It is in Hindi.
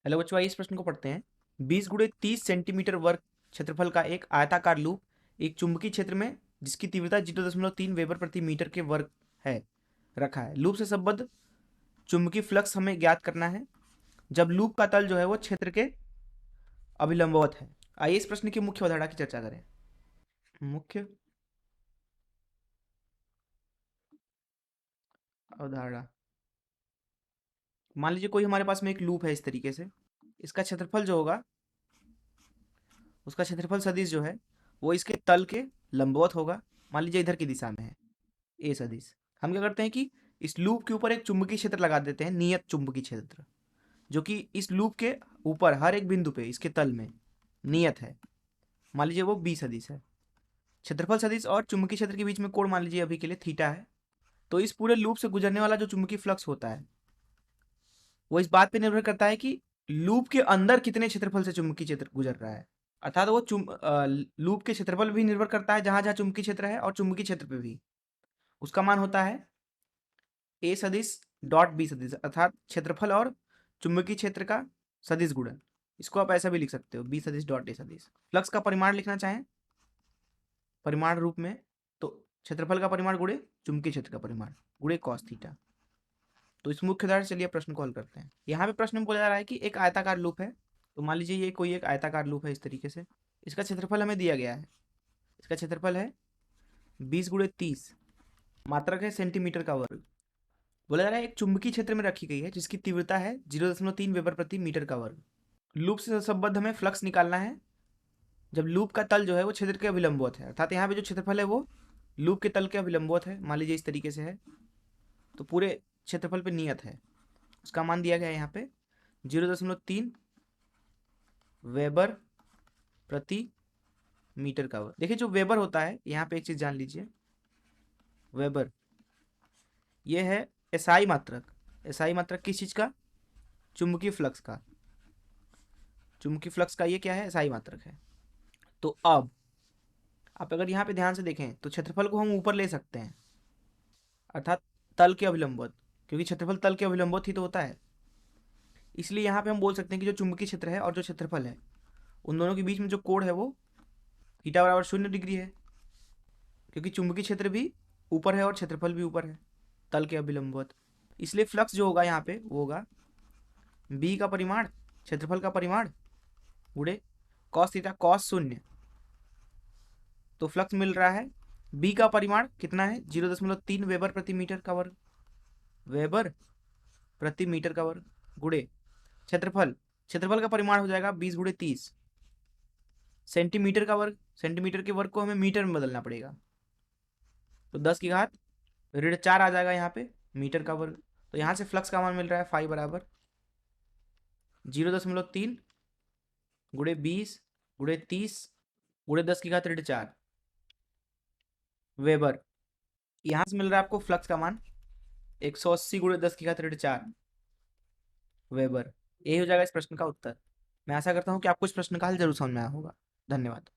हेलो बच्चों, आइए इस प्रश्न को पढ़ते हैं। 20 गुणे 30 सेंटीमीटर वर्ग क्षेत्रफल का एक आयताकार लूप एक चुंबकीय क्षेत्र में जिसकी तीव्रता 0.3 वेबर प्रति मीटर के वर्ग है रखा है। लूप से संबद्ध चुंबकीय फ्लक्स हमें ज्ञात करना है जब लूप का तल जो है वो क्षेत्र के अभिलंबवत है। आइए इस प्रश्न की मुख्य अवधारणा की चर्चा करें। मुख्य अवधारणा, मान लीजिए कोई हमारे पास में एक लूप है इस तरीके से। इसका क्षेत्रफल जो होगा, उसका क्षेत्रफल सदिश जो है वो इसके तल के लंबवत होगा। मान लीजिए इधर की दिशा में है ए सदिश। हम क्या करते हैं कि इस लूप के ऊपर एक चुंबकीय क्षेत्र लगा देते हैं, नियत चुंबकीय क्षेत्र, जो कि इस लूप के ऊपर हर एक बिंदु पे इसके तल में नियत है। मान लीजिए वो बी सदिश है। क्षेत्रफल सदिश और चुंबकीय क्षेत्र के बीच में कोण मान लीजिए अभी के लिए थीटा है। तो इस पूरे लूप से गुजरने वाला जो चुंबकीय फ्लक्स होता है वो इस बात पे निर्भर करता है कि लूप के अंदर कितने क्षेत्रफल से चुंबकीय क्षेत्र गुजर रहा है। अर्थात वो लूप के क्षेत्रफल भी निर्भर करता है, जहां जहां चुंबकीय क्षेत्र है, और चुंबकीय क्षेत्र पे भी उसका मान होता है ए सदिश डॉट बी सदिश, अर्थात क्षेत्रफल और चुंबकीय क्षेत्र का सदिश गुणन। इसको आप ऐसा भी लिख सकते हो, बी सदिश डॉट ए सदिश। फ्लक्स का परिमाण लिखना चाहें परिमाण रूप में, तो क्षेत्रफल का परिमाण गुणे चुंबकीय क्षेत्र का परिमाण गुणे कॉस थीटा। तो इस मुख्य उदाहरण चलिए प्रश्न को हल करते हैं। यहाँ पे प्रश्न में बोला जा रहा है कि एक आयताकार लूप है। तो मान लीजिए ये कोई एक आयताकार लूप है इस तरीके से। इसका क्षेत्रफल हमें दिया गया है। इसका क्षेत्रफल है 20 गुणे 30, मात्रक है सेंटीमीटर का वर्ग। बोला जा रहा है एक चुंबकीय क्षेत्र में रखी गई है जिसकी तीव्रता है 0.3 वेबर प्रति मीटर का वर्ग। लूप से संबद्ध हमें फ्लक्स निकालना है जब लूप का तल जो है वो क्षेत्र के अभिलंबवत है, अर्थात यहाँ पे जो क्षेत्रफल है वो लूप के तल के अभिलंबवत है। मान लीजिए इस तरीके से है, तो पूरे क्षेत्रफल पे नियत है। उसका मान दिया गया है यहाँ पे 0.3 वेबर प्रति मीटर का वर्ग। देखिए जो वेबर होता है, यहाँ पे एक चीज जान लीजिए, वेबर ये है एसआई मात्रक। एसआई मात्रक किस चीज का? चुंबकीय फ्लक्स का। चुंबकीय फ्लक्स का ये क्या है? एसआई मात्रक है। तो अब आप अगर यहाँ पे ध्यान से देखें तो क्षेत्रफल को हम ऊपर ले सकते हैं, अर्थात तल के अभिलंबवत, क्योंकि क्षेत्रफल तल के अभिलंबवत ही तो होता है। इसलिए यहाँ पे हम बोल सकते हैं कि जो चुंबकीय क्षेत्र है और जो क्षेत्रफल है उन दोनों के बीच में जो कोण है वो थीटा बराबर 0 डिग्री है, क्योंकि चुंबकीय क्षेत्र भी ऊपर है और क्षेत्रफल भी ऊपर है तल के अभिलंबवत। इसलिए फ्लक्स जो होगा यहाँ पे वो होगा बी का परिमाण क्षेत्रफल का परिमाण गुणे कॉस थीटा कॉस 0। तो फ्लक्स मिल रहा है बी का परिमाण कितना है? 0.3 वेबर प्रति मीटर का वर्ग, वेबर प्रति मीटर का वर्ग गुणे क्षेत्रफल। क्षेत्रफल का परिमाण हो जाएगा 20 गुणे 30 सेंटीमीटर का वर्ग। सेंटीमीटर के वर्ग को हमें मीटर में बदलना पड़ेगा, तो 10 की घात ऋण 4 आ जाएगा यहाँ पे मीटर का वर्ग। तो यहाँ से फ्लक्स का मान मिल रहा है फाई बराबर 0.3 गुणे 20 गुणे 30 गुणे 10 की घात ऋण 4 वेबर। यहाँ से मिल रहा है आपको फ्लक्स का मान 180 गुणे 10 की घात ऋण 4 वेबर। यही हो जाएगा इस प्रश्न का उत्तर। मैं आशा करता हूँ कि आपको इस प्रश्न का हल जरूर समझ में आया होगा। धन्यवाद।